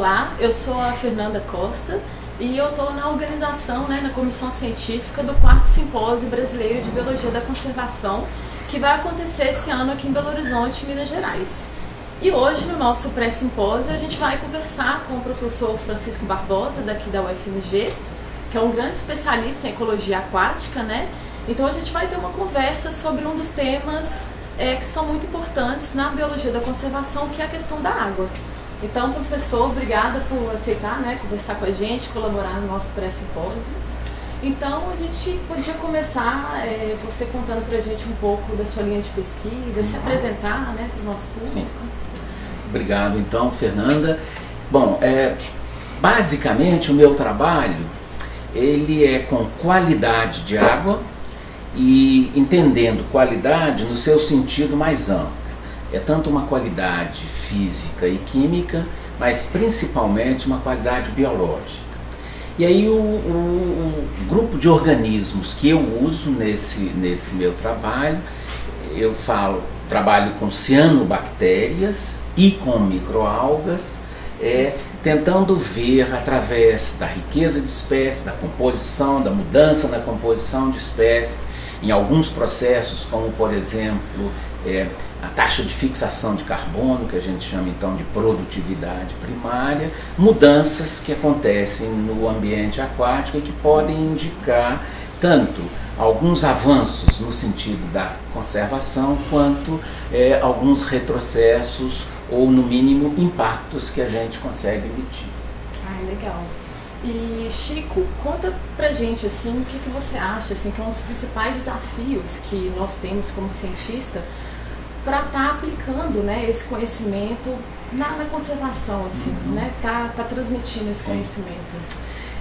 Olá, eu sou a Fernanda Costa e eu estou na organização, na comissão científica do 4º Simpósio Brasileiro de Biologia da Conservação, que vai acontecer esse ano aqui em Belo Horizonte, Minas Gerais. E hoje, no nosso pré-simpósio, a gente vai conversar com o professor Francisco Barbosa, daqui da UFMG, que é um grande especialista em ecologia aquática, Então a gente vai ter uma conversa sobre um dos temas que são muito importantes na biologia da conservação, que é a questão da água. Então, professor, obrigada por aceitar, conversar com a gente, colaborar no nosso pré-simpósio. Então, a gente podia começar você contando pra gente um pouco da sua linha de pesquisa, se apresentar, para o nosso público. Sim. Obrigado, então, Fernanda. Bom, basicamente o meu trabalho, ele é com qualidade de água e entendendo qualidade no seu sentido mais amplo. É tanto uma qualidade física e química, mas principalmente uma qualidade biológica. E aí o grupo de organismos que eu uso nesse meu trabalho, eu trabalho com cianobactérias e com microalgas, tentando ver através da riqueza de espécies, da composição, da mudança na composição de espécies, em alguns processos, como por exemplo a taxa de fixação de carbono, que a gente chama então de produtividade primária, mudanças que acontecem no ambiente aquático e que podem indicar tanto alguns avanços no sentido da conservação, quanto alguns retrocessos ou, no mínimo, impactos que a gente consegue emitir. Legal. E, Chico, conta pra gente, o que você acha, que é um dos principais desafios que nós temos como cientista para estar aplicando, esse conhecimento na conservação, tá transmitindo esse conhecimento.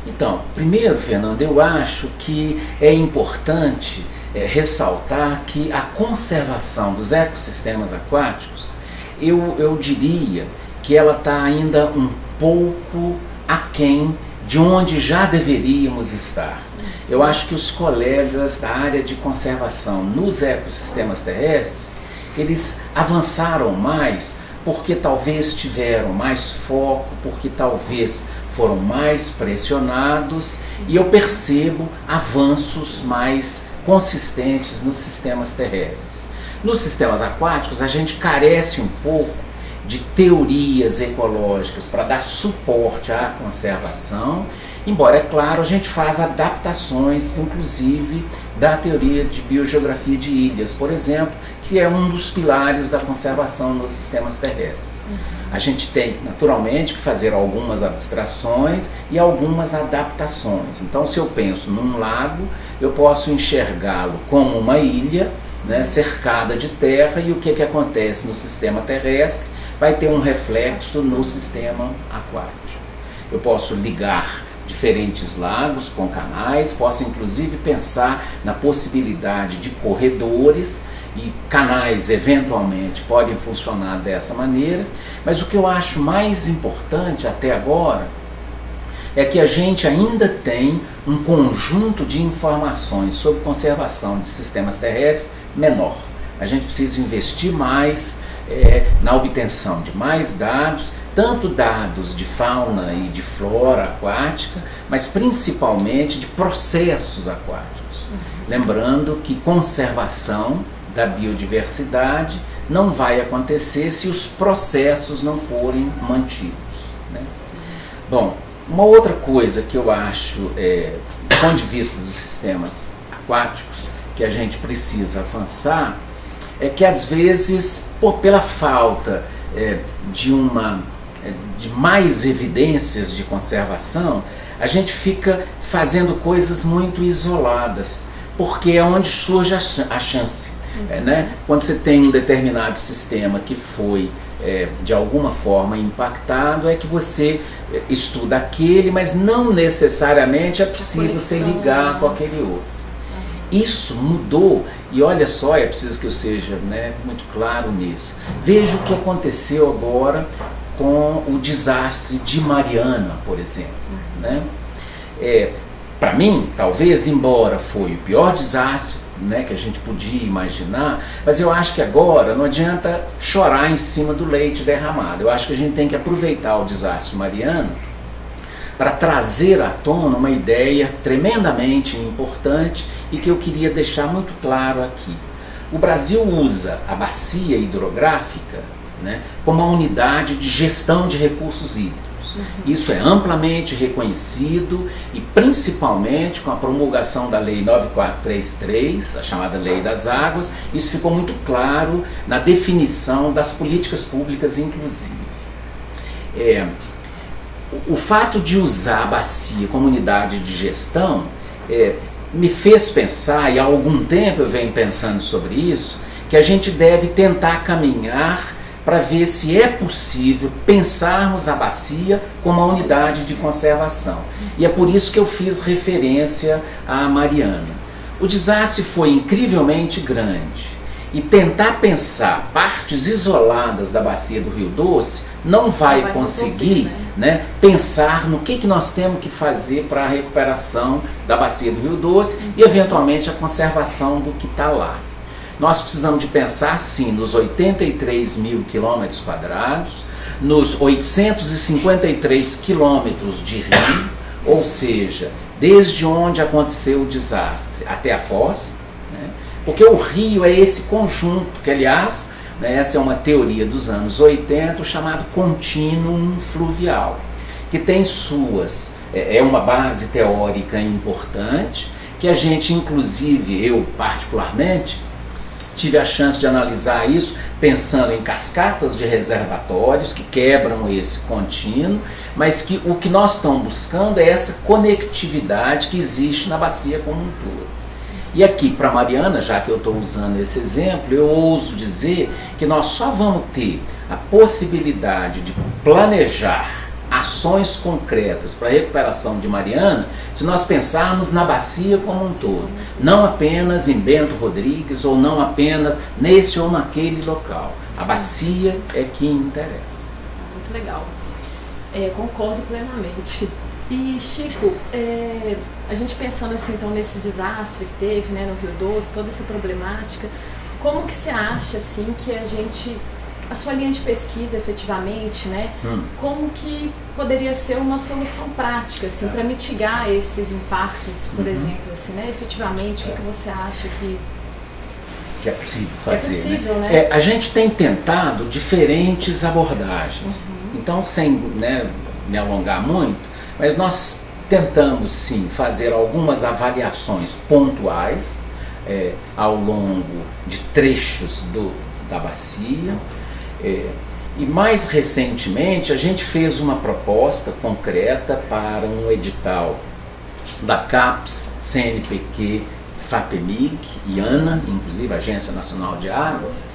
Então, primeiro, Fernanda, eu acho que é importante ressaltar que a conservação dos ecossistemas aquáticos, eu diria que ela está ainda um pouco aquém de onde já deveríamos estar. Eu acho que os colegas da área de conservação nos ecossistemas terrestres, eles avançaram mais porque talvez tiveram mais foco, porque talvez foram mais pressionados, e eu percebo avanços mais consistentes nos sistemas terrestres. Nos sistemas aquáticos, a gente carece um pouco de teorias ecológicas para dar suporte à conservação, embora, é claro, a gente faz adaptações, inclusive, da teoria de biogeografia de ilhas, por exemplo, que é um dos pilares da conservação nos sistemas terrestres. A gente tem, naturalmente, que fazer algumas abstrações e algumas adaptações. Então, se eu penso num lago, eu posso enxergá-lo como uma ilha, cercada de terra, e o que acontece no sistema terrestre vai ter um reflexo no sistema aquático. Eu posso ligar diferentes lagos com canais, posso inclusive pensar na possibilidade de corredores, e canais eventualmente podem funcionar dessa maneira, mas o que eu acho mais importante até agora é que a gente ainda tem um conjunto de informações sobre conservação de sistemas terrestres menor. A gente precisa investir mais na obtenção de mais dados, tanto dados de fauna e de flora aquática, mas principalmente de processos aquáticos. Lembrando que conservação da biodiversidade não vai acontecer se os processos não forem mantidos. Bom, uma outra coisa que eu acho, do ponto de vista dos sistemas aquáticos, que a gente precisa avançar, é que às vezes, pela falta de mais evidências de conservação, a gente fica fazendo coisas muito isoladas, porque é onde surge a chance. Quando você tem um determinado sistema que foi de alguma forma impactado, é que você estuda aquele, mas não necessariamente é possível você ligar com aquele outro. Isso mudou, e olha só, é preciso que eu seja muito claro nisso. Veja o que aconteceu agora com o desastre de Mariana, por exemplo. Para mim, talvez, embora foi o pior desastre né, que a gente podia imaginar, mas eu acho que agora não adianta chorar em cima do leite derramado. Eu acho que a gente tem que aproveitar o desastre Mariana para trazer à tona uma ideia tremendamente importante e que eu queria deixar muito claro aqui. O Brasil usa a bacia hidrográfica, né, como uma unidade de gestão de recursos hídricos. Isso é amplamente reconhecido e principalmente com a promulgação da Lei 9433, a chamada Lei das Águas, isso ficou muito claro na definição das políticas públicas inclusive. O fato de usar a bacia como unidade de gestão me fez pensar, e há algum tempo eu venho pensando sobre isso, que a gente deve tentar caminhar para ver se é possível pensarmos a bacia como uma unidade de conservação. E é por isso que eu fiz referência à Mariana. O desastre foi incrivelmente grande e tentar pensar partes isoladas da bacia do Rio Doce não vai conseguir, né, pensar no que nós temos que fazer para a recuperação da bacia do Rio Doce e eventualmente a conservação do que está lá. Nós precisamos de pensar, sim, nos 83 mil quilômetros quadrados, nos 853 quilômetros de rio, ou seja, desde onde aconteceu o desastre até a foz, né? Porque o rio é esse conjunto, que aliás, né, essa é uma teoria dos anos 80, chamado contínuo fluvial, que tem suas, é uma base teórica importante, que a gente, inclusive, eu particularmente, tive a chance de analisar isso pensando em cascatas de reservatórios que quebram esse contínuo, mas que o que nós estamos buscando é essa conectividade que existe na bacia como um todo. E aqui para Mariana, já que eu estou usando esse exemplo, eu ouso dizer que nós só vamos ter a possibilidade de planejar ações concretas para a recuperação de Mariana se nós pensarmos na bacia como um todo, não apenas em Bento Rodrigues ou não apenas nesse ou naquele local. A bacia é que interessa. Muito legal. Concordo plenamente. E Chico, a gente pensando assim então nesse desastre que teve, né, no Rio Doce, toda essa problemática, como que você acha assim que a sua linha de pesquisa efetivamente, né, como que poderia ser uma solução prática assim, para mitigar esses impactos, por exemplo, assim, né, efetivamente, o que você acha que é possível fazer? É possível, né? A gente tem tentado diferentes abordagens, então sem, né, me alongar muito, mas nós tentamos sim fazer algumas avaliações pontuais ao longo de trechos da bacia. E mais recentemente a gente fez uma proposta concreta para um edital da CAPES, CNPq, FAPEMIG e ANA, inclusive a Agência Nacional de Águas,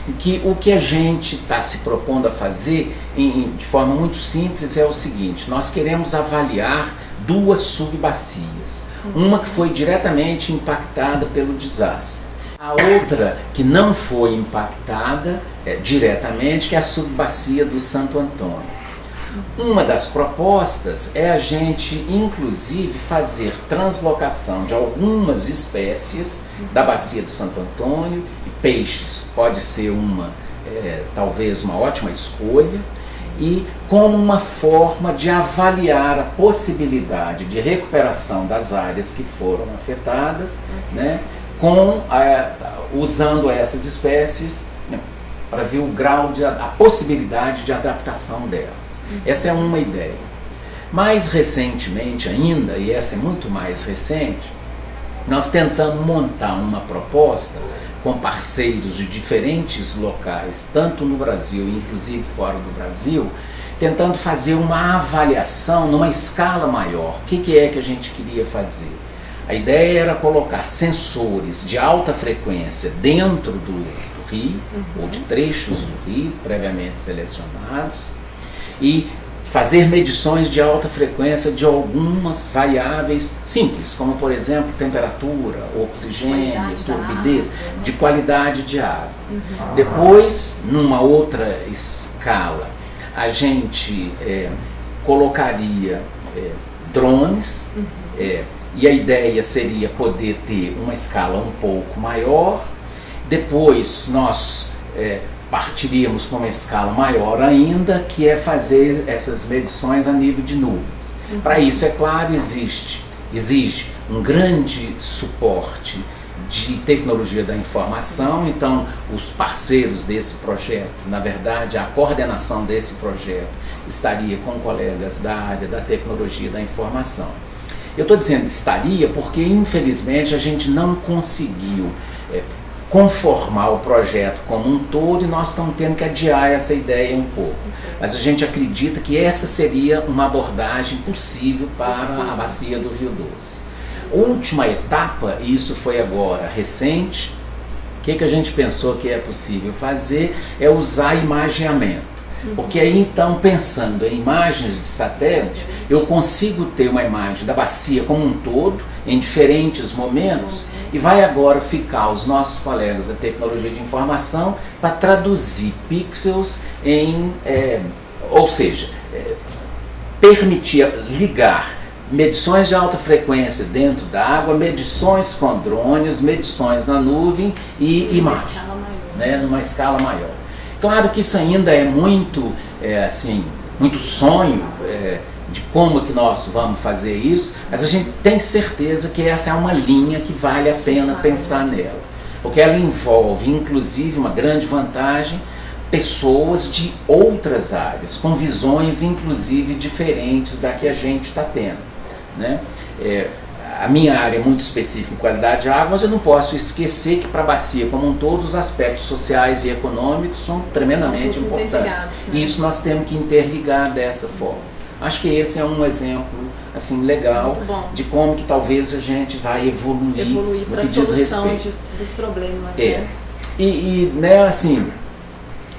em que o que a gente está se propondo a fazer de forma muito simples é o seguinte: nós queremos avaliar duas subbacias, uma que foi diretamente impactada pelo desastre, a outra que não foi impactada diretamente, que é a subbacia do Santo Antônio. Uma das propostas é a gente, inclusive, fazer translocação de algumas espécies da bacia do Santo Antônio, e peixes pode ser talvez uma ótima escolha, e como uma forma de avaliar a possibilidade de recuperação das áreas que foram afetadas, né, usando essas espécies, né, para ver o grau a possibilidade de adaptação delas. Essa é uma ideia. Mais recentemente ainda, e essa é muito mais recente, nós tentamos montar uma proposta com parceiros de diferentes locais, tanto no Brasil, inclusive fora do Brasil, tentando fazer uma avaliação numa escala maior. O que é que a gente queria fazer? A ideia era colocar sensores de alta frequência dentro do rio, ou de trechos do rio, previamente selecionados, e fazer medições de alta frequência de algumas variáveis simples, como por exemplo temperatura, oxigênio, turbidez, de qualidade de água. Depois, numa outra escala, a gente colocaria drones, e a ideia seria poder ter uma escala um pouco maior. Depois nós partiríamos para uma escala maior ainda, que é fazer essas medições a nível de nuvens. Para isso, é claro, exige um grande suporte de tecnologia da informação. Então, os parceiros desse projeto, na verdade, a coordenação desse projeto estaria com colegas da área da tecnologia da informação. Eu estou dizendo estaria porque, infelizmente, a gente não conseguiu conformar o projeto como um todo, e nós estamos tendo que adiar essa ideia um pouco. Mas a gente acredita que essa seria uma abordagem possível para a bacia do Rio Doce. Última etapa, e isso foi agora recente, o que a gente pensou que é possível fazer é usar imageamento. Porque aí, então, pensando em imagens de satélite, eu consigo ter uma imagem da bacia como um todo, em diferentes momentos, e vai agora ficar os nossos colegas da tecnologia de informação para traduzir pixels em, ou seja, permitir ligar medições de alta frequência dentro da água, medições com drones, medições na nuvem e imagem, numa escala maior. Claro que isso ainda é muito, muito sonho de como que nós vamos fazer isso, mas a gente tem certeza que essa é uma linha que vale a pena pensar nela, porque ela envolve, inclusive, uma grande vantagem, pessoas de outras áreas, com visões, inclusive, diferentes da que a gente está tendo, né? A minha área é muito específica em qualidade de água, mas eu não posso esquecer que para a bacia como um todo, os aspectos sociais e econômicos são tremendamente importantes. Né? E isso nós temos que interligar dessa forma. Acho que esse é um exemplo assim, legal de como que talvez a gente vai evoluir para a solução dos problemas. Né? E né, assim,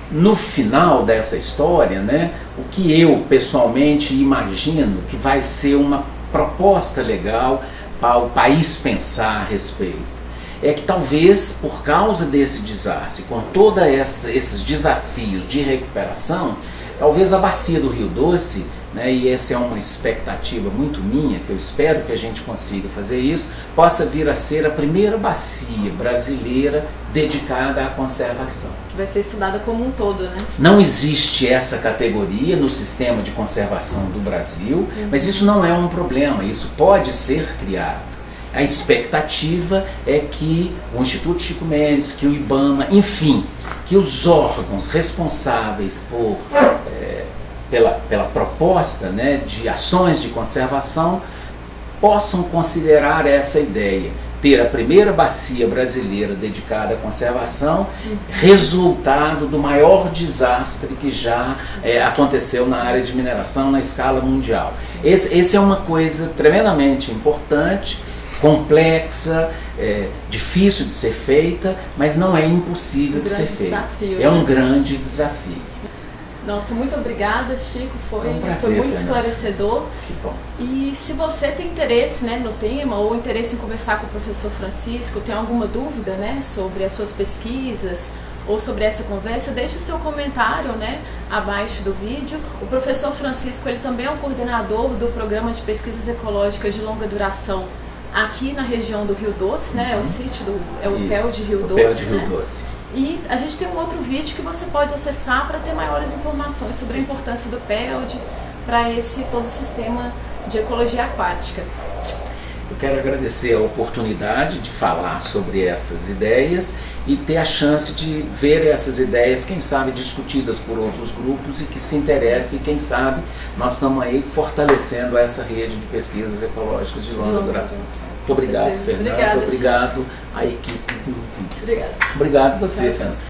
no final dessa história, né, o que eu pessoalmente imagino que vai ser uma proposta legal para o país pensar a respeito, é que talvez por causa desse desastre, com todos esses desafios de recuperação, talvez a bacia do Rio Doce, né, e essa é uma expectativa muito minha, que eu espero que a gente consiga fazer isso, possa vir a ser a primeira bacia brasileira dedicada à conservação. Que vai ser estudada como um todo, né? Não existe essa categoria no sistema de conservação do Brasil, mas isso não é um problema, isso pode ser criado. A expectativa é que o Instituto Chico Mendes, que o IBAMA, enfim, que os órgãos responsáveis pela proposta, né, de ações de conservação possam considerar essa ideia, ter a primeira bacia brasileira dedicada à conservação, resultado do maior desastre que já aconteceu na área de mineração na escala mundial. Esse é uma coisa tremendamente importante, complexa, difícil de ser feita, mas não é impossível de ser feita. É um grande desafio. Nossa, muito obrigada, Chico, foi um prazer, muito esclarecedor. Que bom. E se você tem interesse, né, no tema, ou interesse em conversar com o professor Francisco, tem alguma dúvida, né, sobre as suas pesquisas ou sobre essa conversa, deixe o seu comentário, né, abaixo do vídeo. O professor Francisco, ele também é o coordenador do Programa de Pesquisas Ecológicas de Longa Duração aqui na região do Rio Doce, né, é o sítio o PEL de Rio Doce, Rio Doce. E a gente tem um outro vídeo que você pode acessar para ter maiores informações sobre a importância do PELD para todo o sistema de ecologia aquática. Eu quero agradecer a oportunidade de falar sobre essas ideias e ter a chance de ver essas ideias, quem sabe, discutidas por outros grupos e que se interessem, e quem sabe nós estamos aí fortalecendo essa rede de pesquisas ecológicas de longa duração. Muito obrigado, Fernanda. Obrigado à equipe do vídeo. Obrigada. Obrigado a você, Fernanda.